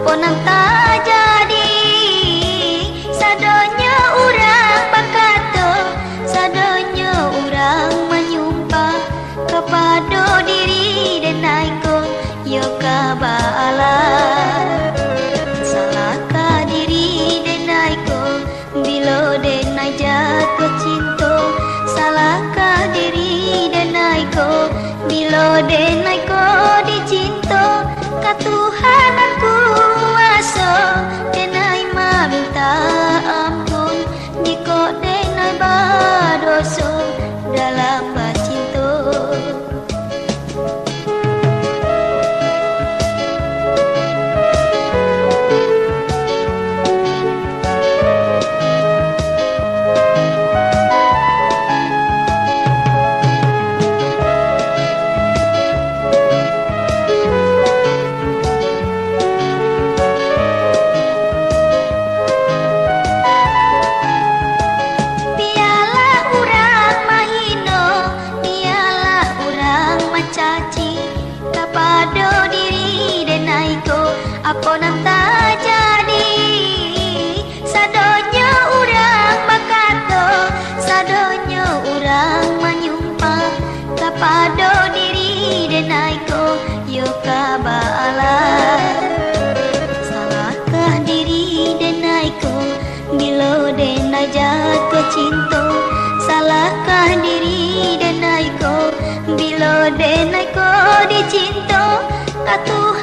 apa nang tak jadi. Sadonya urang bakato, sadonya urang menyumpah kepada diri denaiko yo kabala. Salahkah diri denaiko bila denai jatuh cinta. Salahkah diri denaiko bila denaiko dicinta. Ka Tuhan ang kuasa denai minta ampun jika denai berdosa dalam bercinta. Kepada diri denaiko apa nang tak jadi. Sadonya urang bakato, sadonya urang menyumpah kepada diri denaiko yo kabala. Salahkah diri denaiko bila denai jatuh cinta. Salahkah diri denaiko bila denaiko dicinta. Ka Tuhan